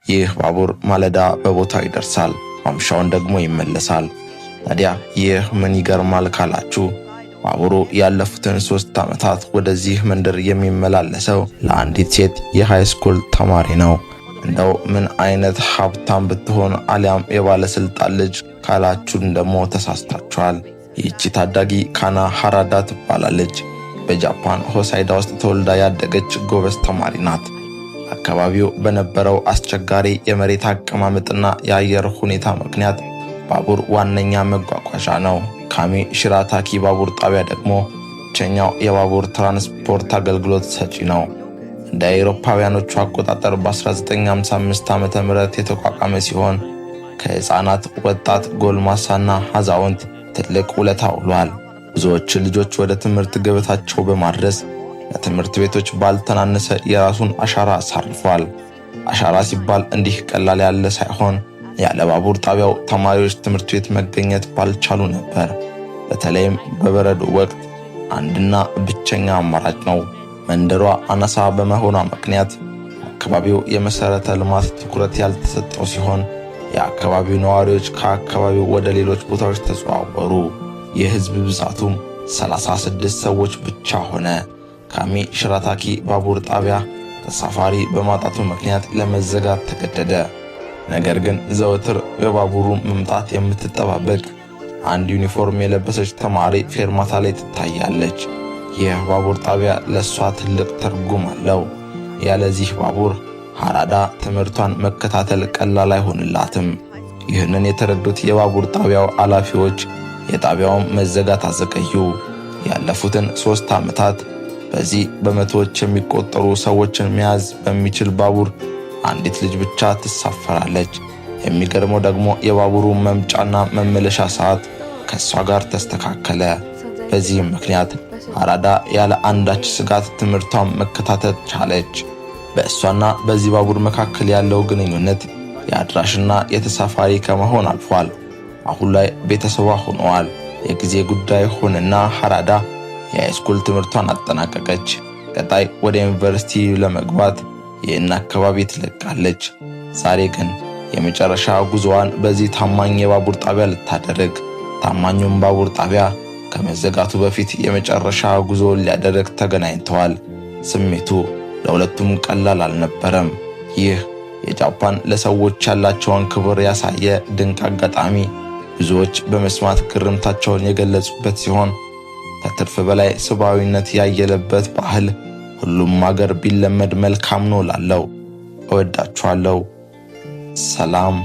ይህ ባቡር ማለዳ በቦታው ይደርሳል፣ ማምሻውን ደግሞ ይመለሳል። ታዲያ ይህ ምን ይገርማል ካላችሁ ባቡሩ ያለፉትን 3 ዓመታት ወደዚህ መንደር የሚመላለሰው ለአንዲት ሴት የሃይስኩል ተማሪ ነው። እንደው ምን አይነት ሀብታም ብትሆን አሊያም የባለስልጣን ልጅ ካላችሁ ደግሞ ተሳስታችኋል። ይህቺ ታዳጊ ካና ሃራዳ ትባላለች። በጃፓን ሆሳይዳ ውስጥ ተወልዳ ያደገች ጎበዝ ተማሪ ናት። አካባቢው በነበረው አስቸጋሪ የመሬት አቀማመጥና የአየር ሁኔታ ምክንያት ባቡር ዋነኛ መጓጓዣ ነው። ካሚ ሽራታኪ ባቡር ጣቢያ ደግሞ ብቸኛው የባቡር ትራንስፖርት አገልግሎት ሰጪ ነው። እንደ አውሮፓውያኖቹ አቆጣጠር በ1955 ዓመተ ምህረት የተቋቋመ ሲሆን ከህፃናት፣ ወጣት፣ ጎልማሳና አዛውንት ትልቅ ውለታ ውሏል። ብዙዎች ልጆች ወደ ትምህርት ገበታቸው በማድረስ ለትምህርት ቤቶች ባልተናነሰ የራሱን አሻራ አሳርፏል። አሻራ ሲባል እንዲህ ቀላል ያለ ሳይሆን ያለ ባቡር ጣቢያው ተማሪዎች ትምህርት ቤት መገኘት ባልቻሉ ነበር። በተለይም በበረዶ ወቅት አንድና ብቸኛ አማራጭ ነው። መንደሯ አናሳ በመሆኗ ምክንያት አካባቢው የመሰረተ ልማት ትኩረት ያልተሰጠው ሲሆን የአካባቢው ነዋሪዎች ከአካባቢው ወደ ሌሎች ቦታዎች ተዘዋወሩ። የህዝብ ብዛቱም 36 ሰዎች ብቻ ሆነ። ካሚ ሽራታኪ ባቡር ጣቢያ ተሳፋሪ በማጣቱ ምክንያት ለመዘጋት ተገደደ። ነገር ግን ዘወትር የባቡሩ መምጣት የምትጠባበቅ አንድ ዩኒፎርም የለበሰች ተማሪ ፌርማታ ላይ ትታያለች። ይህ ባቡር ጣቢያ ለሷ ትልቅ ትርጉም አለው። ያለዚህ ባቡር ሃራዳ ትምህርቷን መከታተል ቀላል አይሆንላትም። ይህንን የተረዱት የባቡር ጣቢያው ኃላፊዎች የጣቢያውን መዘጋት አዘገዩ። ያለፉትን 3 ዓመታት በዚህ በመቶዎች የሚቆጠሩ ሰዎችን መያዝ በሚችል ባቡር አንዲት ልጅ ብቻ ትሳፈራለች። የሚገርመው ደግሞ የባቡሩ መምጫና መመለሻ ሰዓት ከሷ ጋር ተስተካከለ። በዚህም ምክንያት ሃራዳ ያለ አንዳች ስጋት ትምህርቷን መከታተል ቻለች። በእሷና በዚህ ባቡር መካከል ያለው ግንኙነት የአድራሽና የተሳፋሪ ከመሆን አልፏል። አሁን ላይ ቤተሰቧ ሆነዋል። የጊዜ ጉዳይ ሆነና ሃራዳ የሃይስኩል ትምህርቷን አጠናቀቀች። ቀጣይ ወደ ዩኒቨርሲቲ ለመግባት ይህን አካባቢ ትለቃለች። ዛሬ ግን የመጨረሻ ጉዞዋን በዚህ ታማኝ የባቡር ጣቢያ ልታደርግ፣ ታማኙም ባቡር ጣቢያ ከመዘጋቱ በፊት የመጨረሻ ጉዞ ሊያደርግ ተገናኝተዋል። ስሜቱ ለሁለቱም ቀላል አልነበረም። ይህ የጃፓን ለሰዎች ያላቸውን ክብር ያሳየ ድንቅ አጋጣሚ ብዙዎች በመስማት ግርምታቸውን የገለጹበት ሲሆን ከትርፍ በላይ ሰብአዊነት ያየለበት ባህል ሁሉም ሀገር ቢለመድ መልካም ነው ላለው። እወዳችኋለሁ። ሰላም።